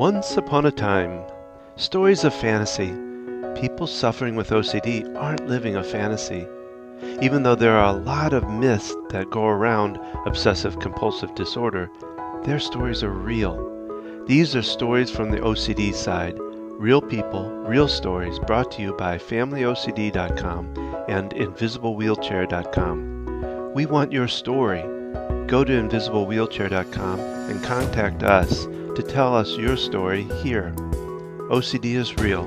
Once upon a time, stories of fantasy. People suffering with OCD aren't living a fantasy. Even though there are a lot of myths that go around obsessive compulsive disorder, their stories are real. These are stories from the OCD side. Real people, real stories brought to you by FamilyOCD.com and invisiblewheelchair.com. We want your story. Go to invisiblewheelchair.com and contact us to tell us your story here. OCD is real.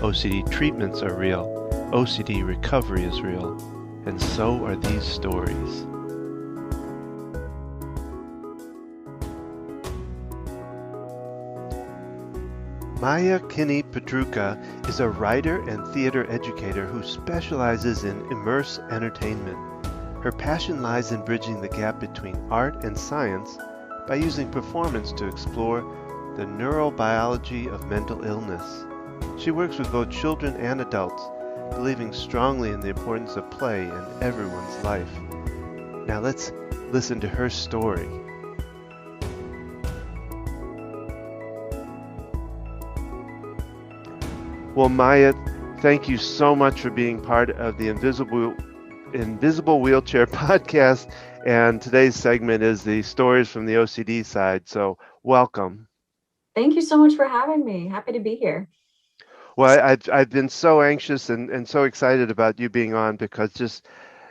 OCD treatments are real. OCD recovery is real. And so are these stories. Maia Kinney Petrucha is a writer and theater educator who specializes in immerse entertainment. Her passion lies in bridging the gap between art and science by using performance to explore the neurobiology of mental illness. She works with both children and adults, believing strongly in the importance of play in everyone's life. Now let's listen to her story. Well, Maia, thank you so much for being part of the Invisible Wheelchair podcast. And today's segment is the stories from the OCD side. So welcome. Thank you so much for having me. Happy to be here. Well, I've been so anxious and so excited about you being on because just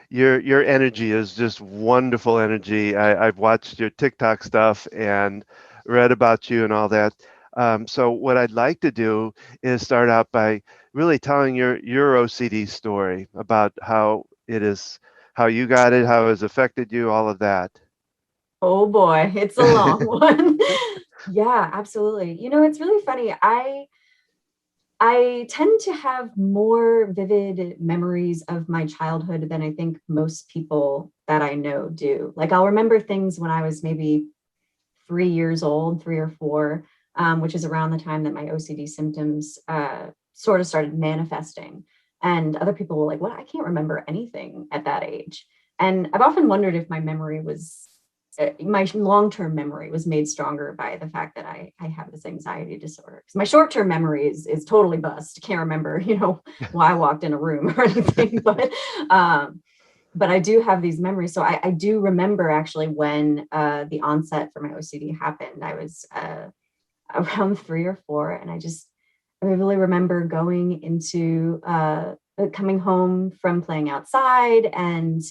your energy is just wonderful energy. I've watched your TikTok stuff and read about you and all that. So what I'd like to do is start out by really telling your OCD story about how you got it, how it has affected you, all of that. Oh boy, it's a long one. Yeah, absolutely. It's really funny. I tend to have more vivid memories of my childhood than I think most people that I know do. Like I'll remember things when I was maybe 3 years old, 3 or 4, which is around the time that my OCD symptoms sort of started manifesting. And other people were like, "What? I can't remember anything at that age." And I've often wondered if my long-term memory was made stronger by the fact that I have this anxiety disorder. Because my short-term memory is totally bust. Can't remember, why I walked in a room or anything. But I do have these memories. So I do remember actually when the onset for my OCD happened. I was around 3 or 4, and I really remember going into coming home from playing outside and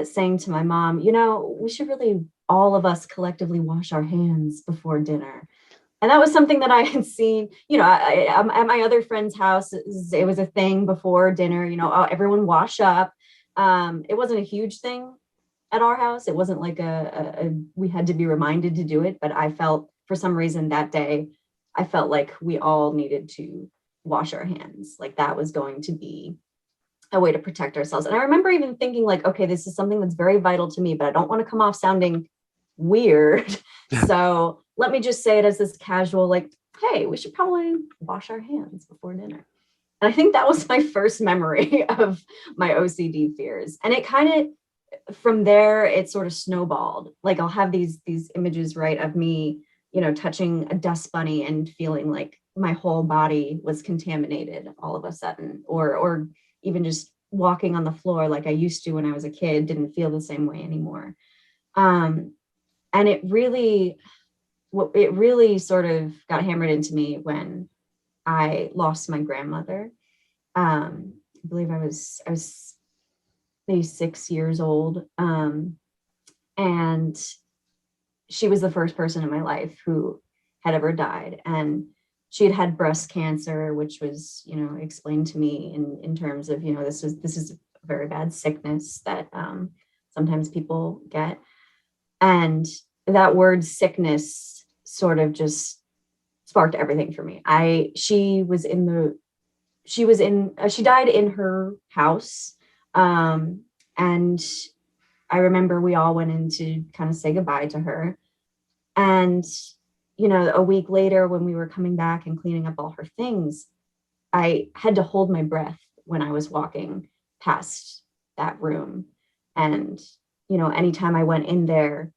saying to my mom, we should really, all of us collectively, wash our hands before dinner. And that was something that I had seen, at my other friend's house. It was a thing before dinner, everyone wash up. It wasn't a huge thing at our house. It wasn't like we had to be reminded to do it. But I felt, for some reason that day, I felt like we all needed to wash our hands. Like that was going to be a way to protect ourselves. And I remember even thinking like, okay, this is something that's very vital to me, but I don't want to come off sounding weird. So let me just say it as this casual, like, hey, we should probably wash our hands before dinner. And I think that was my first memory of my OCD fears. And it kind of, from there, it sort of snowballed. Like I'll have these images, right, of me, touching a dust bunny and feeling like my whole body was contaminated all of a sudden, or even just walking on the floor like I used to when I was a kid, didn't feel the same way anymore. And it really sort of got hammered into me when I lost my grandmother. I believe I was maybe 6 years old. And she was the first person in my life who had ever died. And she had breast cancer, which was, explained to me in terms of, this is a very bad sickness that sometimes people get. And that word sickness sort of just sparked everything for me. She died in her house. And I remember we all went in to kind of say goodbye to her. And, a week later when we were coming back and cleaning up all her things, I had to hold my breath when I was walking past that room. And, anytime I went in there,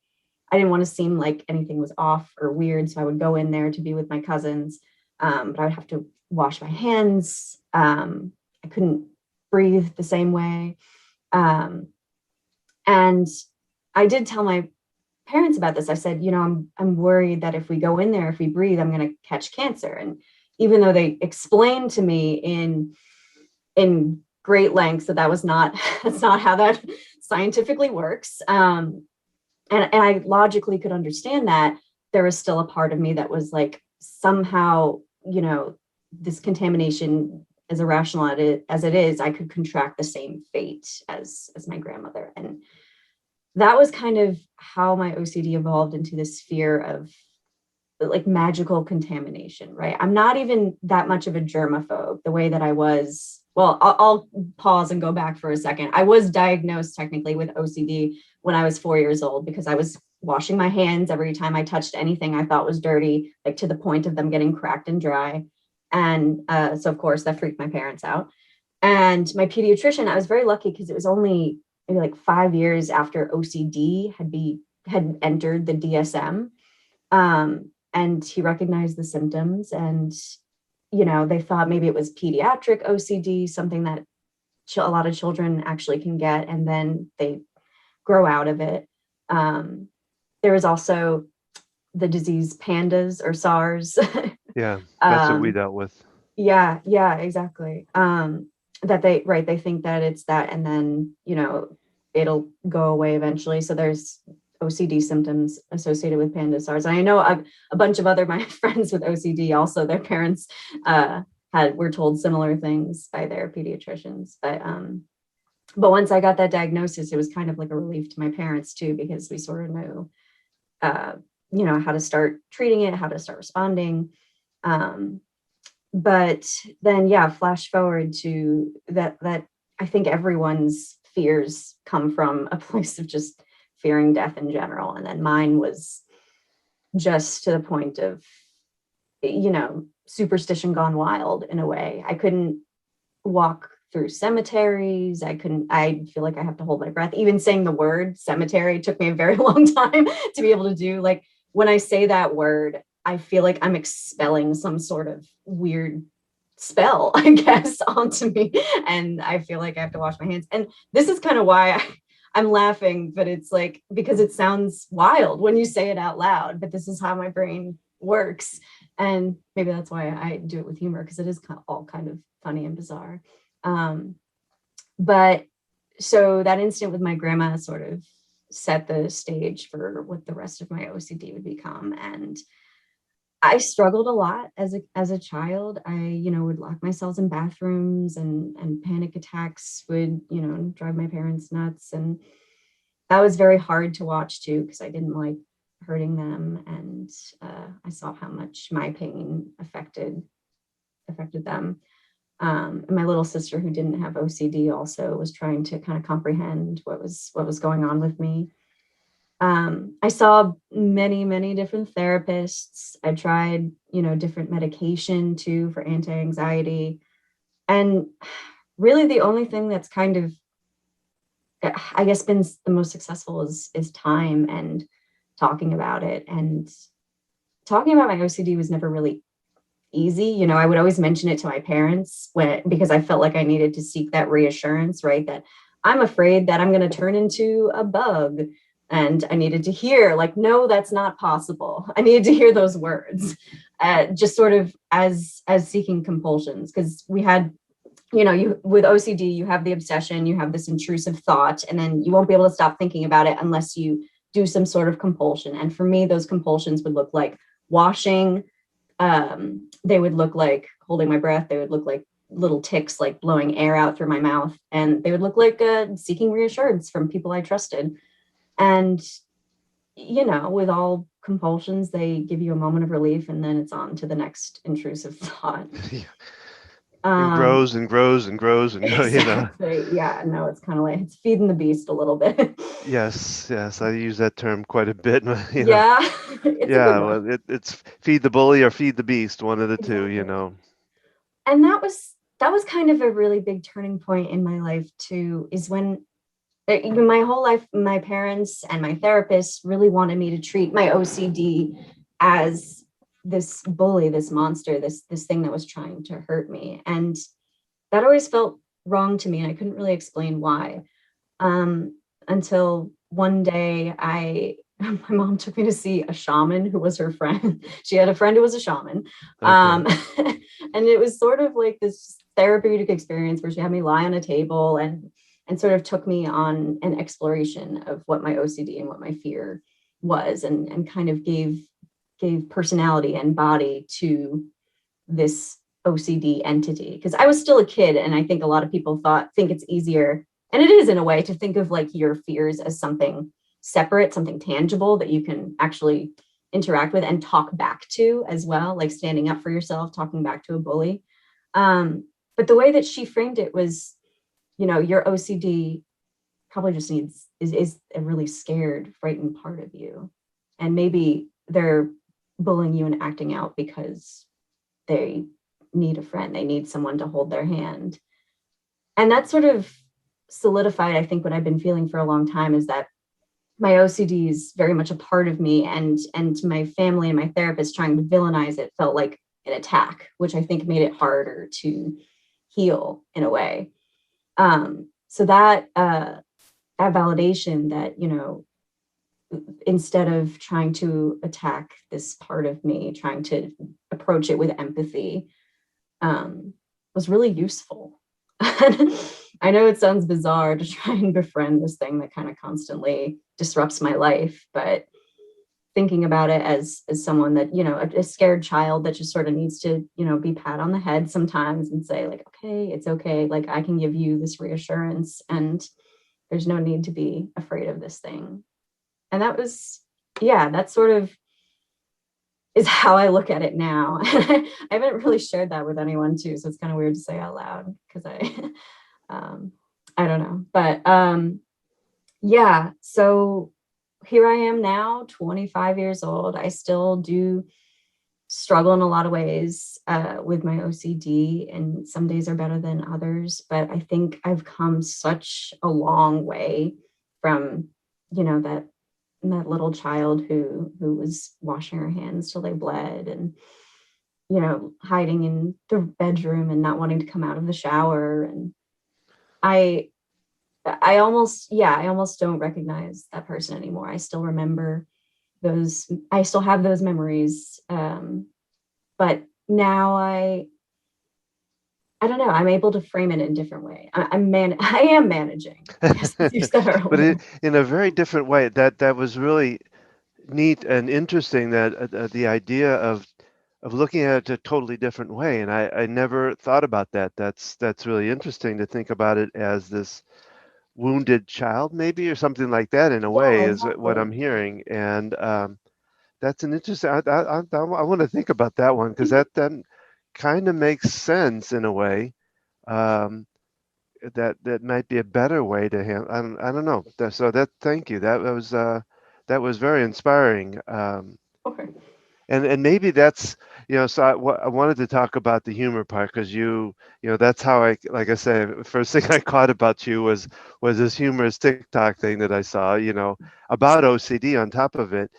I didn't want to seem like anything was off or weird. So I would go in there to be with my cousins, but I would have to wash my hands. I couldn't breathe the same way. And I did tell my parents about this. I said, I'm worried that if we go in there, if we breathe, I'm going to catch cancer. And even though they explained to me in great lengths that was not, that's not how that scientifically works. And I logically could understand that, there was still a part of me that was like, somehow, this contamination, as irrational as it is, I could contract the same fate as my grandmother. And that was kind of how my OCD evolved into this fear of like magical contamination, right? I'm not even that much of a germaphobe the way that I was. Well, I'll pause and go back for a second. I was diagnosed technically with OCD when I was 4 years old, because I was washing my hands every time I touched anything I thought was dirty, like to the point of them getting cracked and dry. And so of course that freaked my parents out. And my pediatrician, I was very lucky because it was only maybe like 5 years after OCD had entered the DSM. And he recognized the symptoms, and, they thought maybe it was pediatric OCD, something that a lot of children actually can get, and then they grow out of it. There was also the disease PANDAS or SARS. Yeah, that's what we dealt with. Yeah, exactly. That they think that it's that, and then, it'll go away eventually. So there's OCD symptoms associated with PANDAS SARS. And I know a bunch of other my friends with OCD also, their parents were told similar things by their pediatricians. But once I got that diagnosis, it was kind of like a relief to my parents too, because we sort of knew, how to start treating it, how to start responding. But then, flash forward to that I think everyone's fears come from a place of just fearing death in general. And then mine was just to the point of, superstition gone wild in a way. I couldn't walk through cemeteries. I feel like I have to hold my breath. Even saying the word cemetery took me a very long time to be able to do. Like when I say that word, I feel like I'm expelling some sort of weird spell, I guess, onto me. And I feel like I have to wash my hands. And this is kind of why I'm laughing, but it's like, because it sounds wild when you say it out loud, but this is how my brain works. And maybe that's why I do it with humor, because it is all kind of funny and bizarre. But so that incident with my grandma sort of set the stage for what the rest of my OCD would become. And I struggled a lot as a child. I, would lock myself in bathrooms, and panic attacks would, drive my parents nuts. And that was very hard to watch too, because I didn't like hurting them. And I saw how much my pain affected them. And my little sister, who didn't have OCD, also was trying to kind of comprehend what was going on with me. I saw many, many different therapists. I tried, different medication too for anti-anxiety. And really the only thing that's kind of, I guess, been the most successful is time and talking about it. And talking about my OCD was never really easy. I would always mention it to my parents because I felt like I needed to seek that reassurance, right? That I'm afraid that I'm going to turn into a bug. And I needed to hear, like, no, that's not possible. I needed to hear those words, just sort of as seeking compulsions. Because we had, you with OCD, you have the obsession, you have this intrusive thought, and then you won't be able to stop thinking about it unless you do some sort of compulsion. And for me, those compulsions would look like washing. They would look like holding my breath. They would look like little ticks, like blowing air out through my mouth. And they would look like seeking reassurance from people I trusted. And, with all compulsions, they give you a moment of relief, and then it's on to the next intrusive thought. It grows and grows and grows and exactly. Yeah, no, it's kind of like it's feeding the beast a little bit. Yes, I use that term quite a bit. Yeah, it's a good one. Well, it's feed the bully or feed the beast, one of the Exactly. two. And that was kind of a really big turning point in my life too, is when Even my whole life, my parents and my therapist really wanted me to treat my OCD as this bully, this monster, this thing that was trying to hurt me. And that always felt wrong to me. And I couldn't really explain why. Until one day my mom took me to see a shaman who was her friend. She had a friend who was a shaman. Okay. And it was sort of like this therapeutic experience where she had me lie on a table and sort of took me on an exploration of what my OCD and what my fear was, and kind of gave personality and body to this OCD entity. Because I was still a kid, and I think a lot of people think it's easier, and it is in a way, to think of like your fears as something separate, something tangible that you can actually interact with and talk back to as well, like standing up for yourself, talking back to a bully. But the way that she framed it was, your OCD probably just is a really scared, frightened part of you. And maybe they're bullying you and acting out because they need a friend. They need someone to hold their hand. And that sort of solidified, I think, what I've been feeling for a long time, is that my OCD is very much a part of me, and my family and my therapist trying to villainize it felt like an attack, which I think made it harder to heal in a way. So that validation that, instead of trying to attack this part of me, trying to approach it with empathy, was really useful. I know it sounds bizarre to try and befriend this thing that kind of constantly disrupts my life, but thinking about it as someone that, a scared child that just sort of needs to, be pat on the head sometimes and say like, okay, it's okay. Like, I can give you this reassurance, and there's no need to be afraid of this thing. And that was, that sort of is how I look at it now. I haven't really shared that with anyone too, so it's kind of weird to say out loud, because I don't know. But so here I am now, 25 years old. I still do struggle in a lot of ways with my OCD, and some days are better than others. But I think I've come such a long way from, that little child who was washing her hands till they bled, and, hiding in the bedroom and not wanting to come out of the shower. And I almost don't recognize that person anymore. I still remember I still have those memories. But now I don't know, I'm able to frame it in a different way. I am managing. I guess you said earlier. But in a very different way. That was really neat and interesting, that the idea of looking at it a totally different way. And I never thought about that. That's really interesting to think about it as this wounded child, maybe, or something like that, in a way, Yeah, is what I'm exactly. hearing. And that's an interesting. I want to think about that one, because that kind of makes sense in a way. Um, that might be a better way to handle. I don't know. So thank you. That was very inspiring. Okay. And maybe that's, so I wanted to talk about the humor part, because that's how like I say, first thing I caught about you was this humorous TikTok thing that I saw, about OCD on top of it.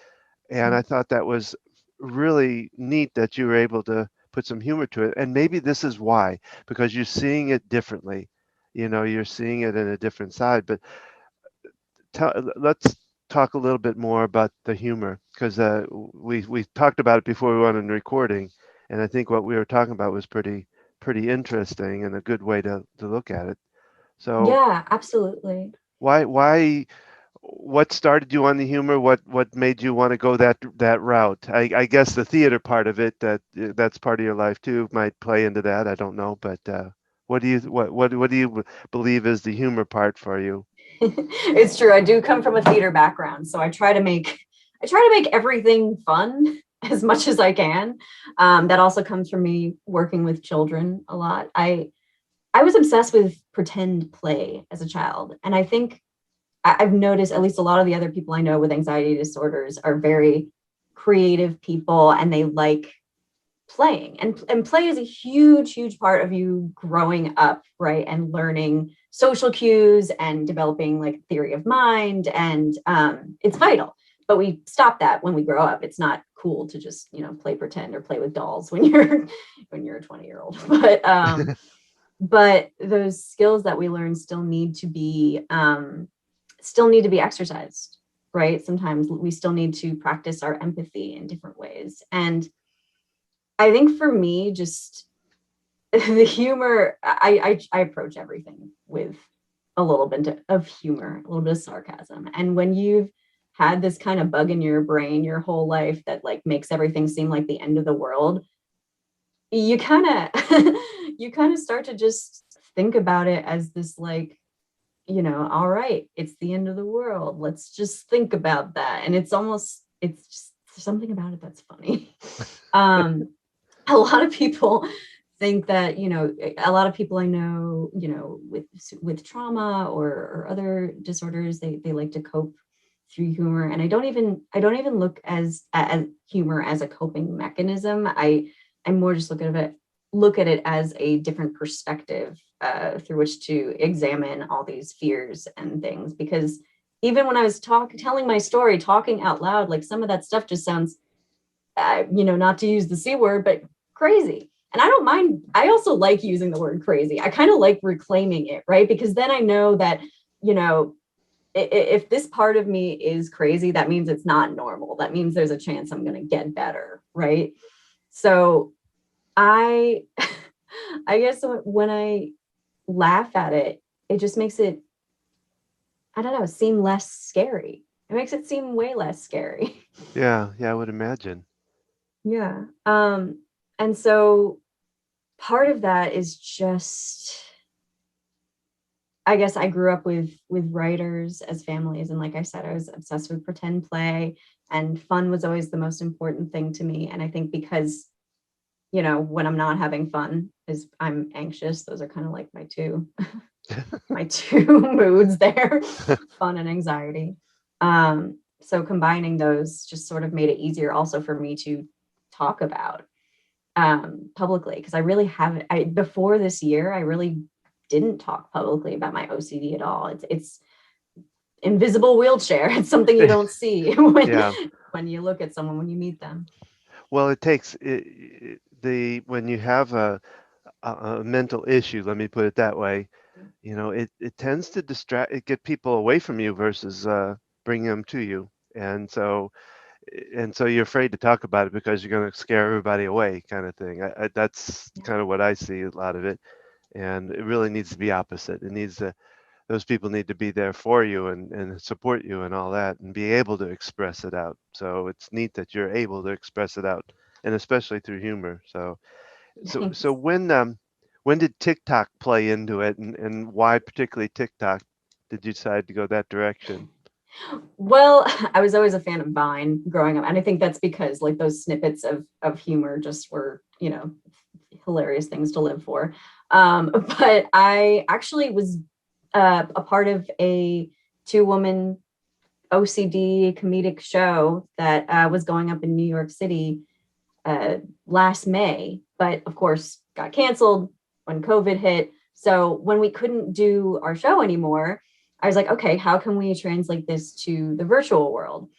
And I thought that was really neat that you were able to put some humor to it. And maybe this is why, because you're seeing it differently. You're seeing it in a different side. But let's talk a little bit more about the humor, because we talked about it before we went on recording, and I think what we were talking about was pretty interesting and a good way to look at it. So Yeah, absolutely. why what started you on the humor? What made you want to go that route? I guess the theater part of it, that's part of your life too, might play into that. I don't know, but what do you believe is the humor part for you? It's true. I do come from a theater background, so I try to make everything fun as much as I can. That also comes from me working with children a lot. I was obsessed with pretend play as a child, and I think I've noticed at least a lot of the other people I know with anxiety disorders are very creative people, and they like playing, and play is a huge part of you growing up, right? And learning social cues and developing like theory of mind, and it's vital. But we stop that when we grow up. It's not cool to just, play pretend or play with dolls when you're a 20-year-old. But those skills that we learn still need to be exercised, right? Sometimes we still need to practice our empathy in different ways. And I think for me, just the humor, I approach everything with a little bit of humor, a little bit of sarcasm. And when you've had this kind of bug in your brain your whole life that like makes everything seem like the end of the world, you kind of start to just think about it as this like, all right, it's the end of the world. Let's just think about that. And it's just something about it that's funny. A lot of people think that, a lot of people I know, with trauma or other disorders, they like to cope through humor. And I don't even look at humor as a coping mechanism. I more just look at it as a different perspective through which to examine all these fears and things. Because even when I was telling my story, talking out loud, like some of that stuff just sounds, not to use the C word, but crazy. And I don't mind. I also like using the word crazy. I kind of like reclaiming it, right? Because then I know that, if this part of me is crazy, that means it's not normal. That means there's a chance I'm going to get better, right? So I guess when I laugh at it, it just makes it, I don't know, seem less scary. It makes it seem way less scary. Yeah, I would imagine. Yeah. And so part of that is just, I guess I grew up with writers as families. And like I said, I was obsessed with pretend play, and fun was always the most important thing to me. And I think because, when I'm not having fun is I'm anxious. Those are kind of like my two moods there, fun and anxiety. So combining those just sort of made it easier also for me to talk about publicly, because I really haven't. Before this year, I really didn't talk publicly about my OCD at all. It's invisible wheelchair. It's something you don't see Yeah. when you look at someone, when you meet them. Well, it takes when you have a mental issue, let me put it that way, it tends to get people away from you versus bring them to you. And so you're afraid to talk about it because you're going to scare everybody away, kind of thing. That's kind of what I see a lot of it. And it really needs to be opposite. Those people need to be there for you and support you and all that, and be able to express it out. So it's neat that you're able to express it out, and especially through humor. So when did TikTok play into it, and why particularly TikTok did you decide to go that direction? Well, I was always a fan of Vine growing up, and I think that's because like those snippets of humor just were, hilarious things to live for. But I actually was a part of a 2-woman OCD comedic show that was going up in New York City last May, but of course got canceled when COVID hit. So when we couldn't do our show anymore, I was like, okay, how can we translate this to the virtual world?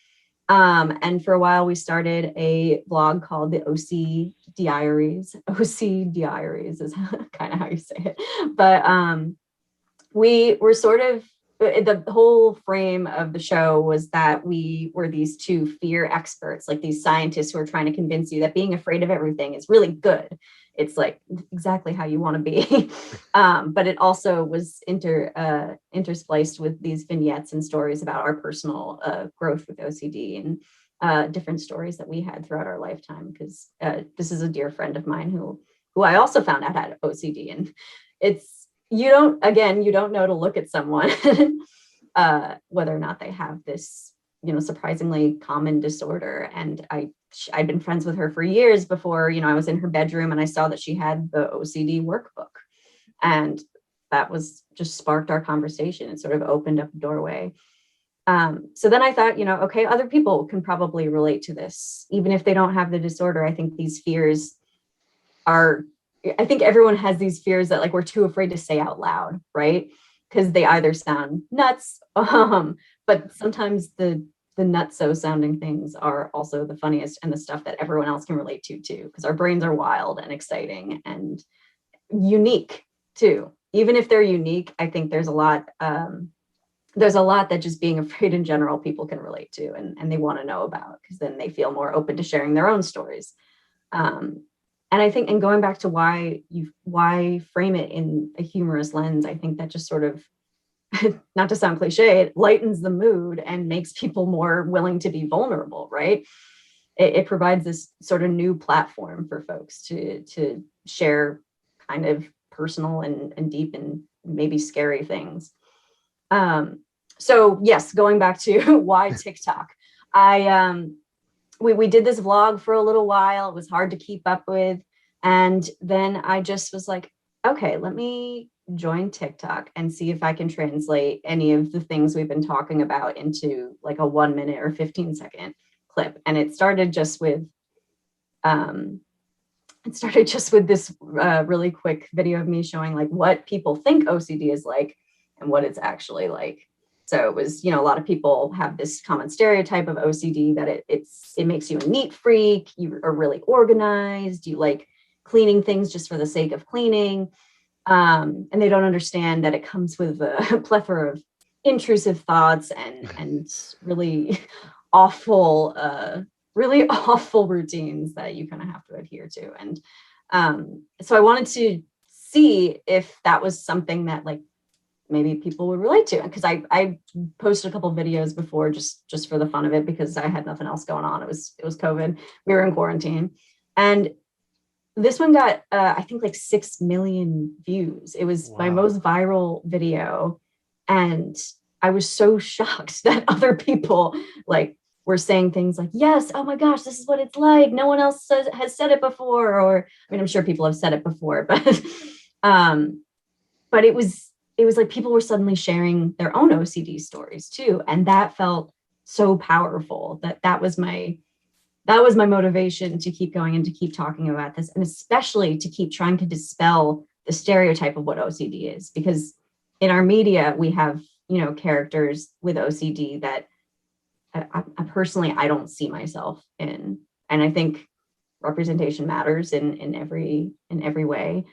And for a while, we started a blog called the OC Diaries. OC Diaries is kind of how you say it. But we were sort of, the whole frame of the show was that we were these two fear experts, like these scientists who are trying to convince you that being afraid of everything is really good. It's like exactly how you want to be. But it also was interspliced with these vignettes and stories about our personal growth with OCD, and different stories that we had throughout our lifetime. Because this is a dear friend of mine who I also found out had OCD, and you don't know to look at someone whether or not they have this, surprisingly common disorder. And I'd been friends with her for years before, I was in her bedroom and I saw that she had the OCD workbook. And that was just sparked our conversation. It sort of opened up a doorway. So then I thought, okay, other people can probably relate to this, even if they don't have the disorder. I think these fears are, I think everyone has these fears that like we're too afraid to say out loud, right? Because they either sound nuts, but sometimes the nutso sounding things are also the funniest and the stuff that everyone else can relate to too, because our brains are wild and exciting and unique too. Even if they're unique, I think there's a lot that just being afraid in general people can relate to and they want to know about, because then they feel more open to sharing their own stories. And I think, and going back to why frame it in a humorous lens, I think that just sort of, not to sound cliche, it lightens the mood and makes people more willing to be vulnerable, right? It provides this sort of new platform for folks to share kind of personal and deep and maybe scary things. So yes, going back to why TikTok, we did this vlog for a little while. It was hard to keep up with. And then I just was like, okay, let me join TikTok and see if I can translate any of the things we've been talking about into like a 1 minute or 15-second clip. And it started just with this really quick video of me showing like what people think OCD is like and what it's actually like. So it was, a lot of people have this common stereotype of OCD that it makes you a neat freak, you are really organized, you like cleaning things just for the sake of cleaning. And they don't understand that it comes with a plethora of intrusive thoughts and really awful routines that you kind of have to adhere to. And so I wanted to see if that was something that like maybe people would relate to, because I posted a couple of videos before just for the fun of it, because I had nothing else going on. It was COVID. We were in quarantine, and this one got I think like 6 million views. It was my most viral video, and I was so shocked that other people like were saying things like, yes, oh my gosh, this is what it's like, no one else has said it before. Or I mean, I'm sure people have said it before, but it was like people were suddenly sharing their own OCD stories too, and that felt so powerful. That was my motivation to keep going and to keep talking about this, and especially to keep trying to dispel the stereotype of what OCD is, because in our media we have characters with OCD that I personally I don't see myself in, and I think representation matters in every way.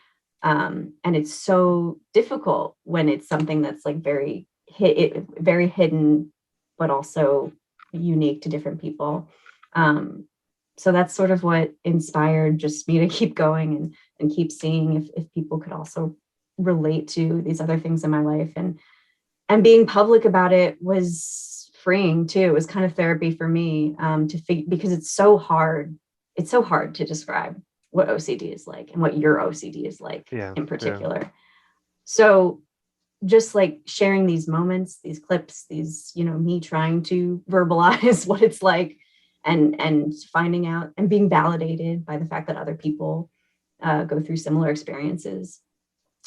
And it's so difficult when it's something that's like very hidden, but also unique to different people. So that's sort of what inspired just me to keep going and keep seeing if people could also relate to these other things in my life. And being public about it was freeing too. It was kind of therapy for me, because it's so hard. It's so hard to describe what OCD is like and what your OCD is like in particular. Yeah. So just like sharing these moments, these clips, these, me trying to verbalize what it's like, and finding out and being validated by the fact that other people go through similar experiences.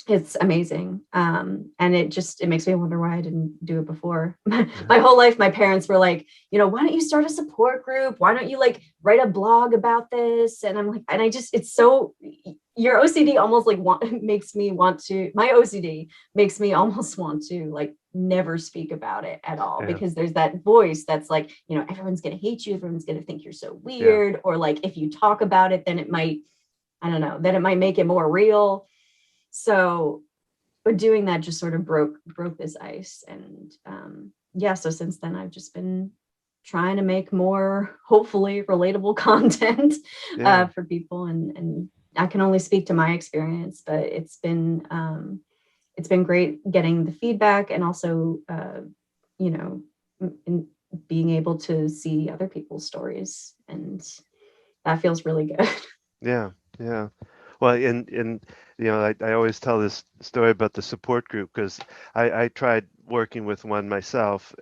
It's amazing. And it makes me wonder why I didn't do it before. My whole life, my parents were like, why don't you start a support group? Why don't you like write a blog about this? And I'm like, and it's so, your OCD almost like makes me want to, my OCD makes me almost want to like never speak about it at all, because there's that voice that's like, everyone's going to hate you. Everyone's going to think you're so weird. Or like, if you talk about it, then it might, I don't know, then it might make it more real. So, but doing that just sort of broke this ice. And so since then I've just been trying to make more, hopefully relatable content for people. And I can only speak to my experience, but it's been great getting the feedback, and also, in being able to see other people's stories, and that feels really good. Yeah. Well, and I always tell this story about the support group, because I tried working with one myself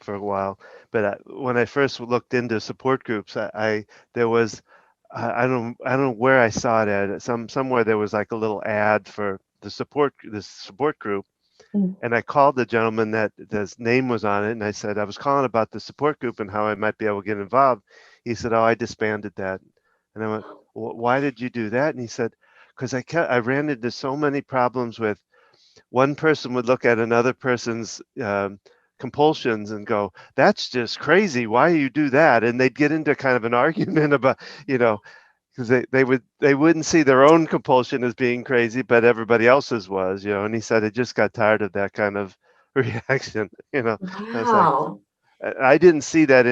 for a while, but when I first looked into support groups, there was I don't know where I saw it at, somewhere there was like a little ad for this support group. And I called the gentleman that his name was on it, and I said I was calling about the support group and how I might be able to get involved. He said, "Oh, I disbanded that." And I went, Why did you do that? And he said, because I ran into so many problems with one person would look at another person's compulsions and go, that's just crazy. Why you do that? And they'd get into kind of an argument about, you know, because they wouldn't see their own compulsion as being crazy, but everybody else's was, you know. And he said, I just got tired of that kind of reaction, you know. I was like, Wow. I didn't see that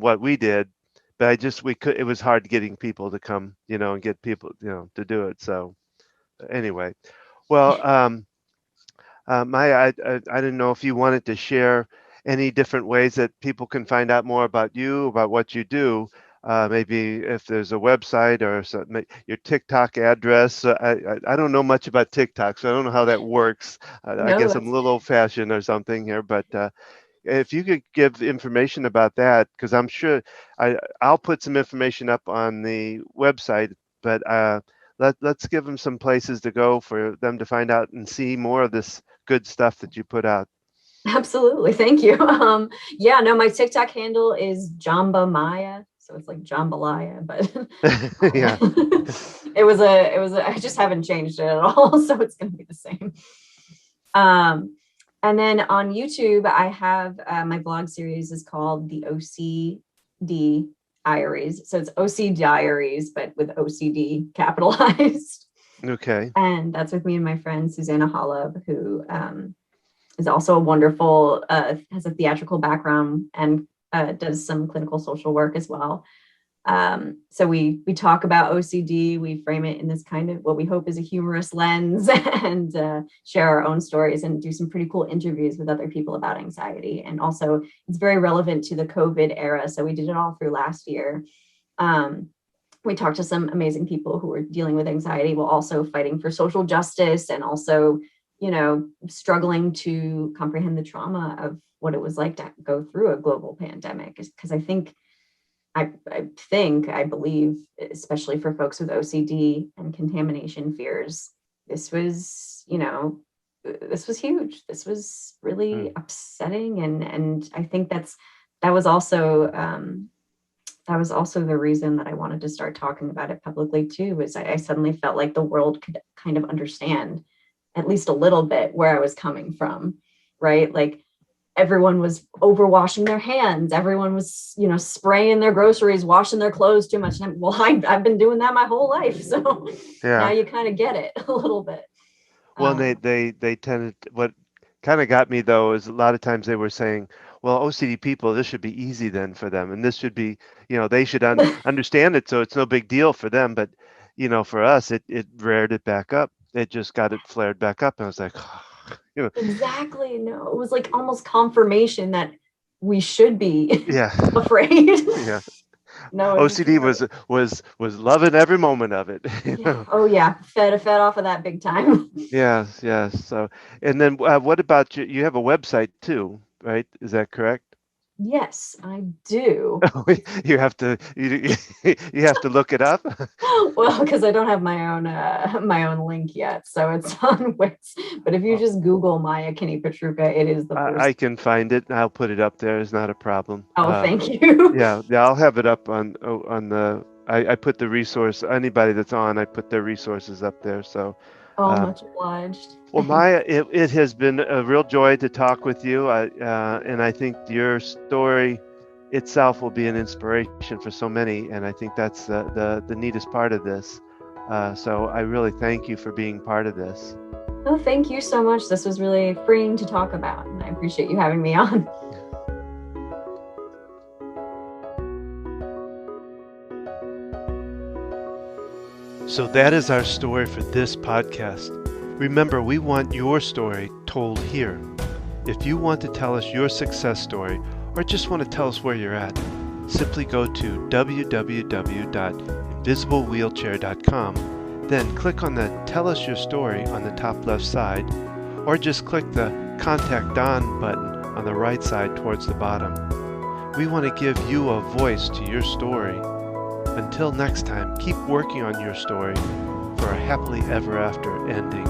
what we did, but it was hard getting people to come, you know, and get people, you know, to do it. So anyway, well, Maya, I didn't know if you wanted to share any different ways that people can find out more about you, about what you do. Maybe if there's a website or your TikTok address. I don't know much about TikTok, so I don't know how that works. I No, guess I'm a that's little old-fashioned or something here, but if you could give information about that, because I'm sure I'll put some information up on the website, but let's give them some places to go for them to find out and see more of this good stuff that you put out. absolutely. Thank you. Yeah, no, my TikTok handle is jambamaia. So it's like jambalaya, but Yeah. I just haven't changed it at all. So it's going to be the same. And then on YouTube, I have my blog series is called the OCD Diaries. So it's OC Diaries, but with OCD capitalized. Okay. And that's with me and my friend Susanna Hollub, who is also a wonderful, has a theatrical background and does some clinical social work as well. So we talk about OCD, we frame it in this kind of what we hope is a humorous lens and share our own stories and do some pretty cool interviews with other people about anxiety. And also it's very relevant to the COVID era. So we did it all through last year. We talked to some amazing people who were dealing with anxiety while also fighting for social justice and also, you know, struggling to comprehend the trauma of what it was like to go through a global pandemic. Because I believe, especially for folks with OCD and contamination fears, this was, you know, this was huge. This was really upsetting. And I think that was also the reason that I wanted to start talking about it publicly too, was I suddenly felt like the world could kind of understand at least a little bit where I was coming from, right? Like everyone was overwashing their hands. Everyone was, you know, spraying their groceries, washing their clothes too much. Well, I've been doing that my whole life. So now Yeah. you kind of get it a little bit. Well, they tended, what kind of got me though is a lot of times they were saying, well, OCD people, this should be easy then for them, and this should be, you know, they should understand it, so it's no big deal for them. But you know, for us, it reared it back up. It just got it flared back up, and I was like, you know, Exactly. No, it was like almost confirmation that we should be yeah, afraid. yeah. No, OCD was loving every moment of it. You yeah. know? Oh yeah, fed off of that big time. Yes, yes. So, and then what about you? You have a website too, right? Is that correct? Yes, I do. You have to you have to look it up. Well, because I don't have my own link yet, so it's on Wix. But if you Oh, just Google Maia Kinney Petrucha, it is the I first. can find it. I'll put it up there. It's not a problem. Oh, thank you. Yeah, yeah. I'll have it up on the. I put the resource. Anybody that's on, I put their resources up there. So, Oh, um, much obliged. well, Maya, it has been a real joy to talk with you. And I think your story itself will be an inspiration for so many. And I think that's the neatest part of this. So I really thank you for being part of this. Oh, thank you so much. This was really freeing to talk about, and I appreciate you having me on. So that is our story for this podcast. Remember, we want your story told here. If you want to tell us your success story or just want to tell us where you're at, simply go to www.invisiblewheelchair.com, then click on the Tell Us Your Story on the top left side, or just click the Contact Don button on the right side towards the bottom. We want to give you a voice to your story. Until next time, keep working on your story for a happily ever after ending.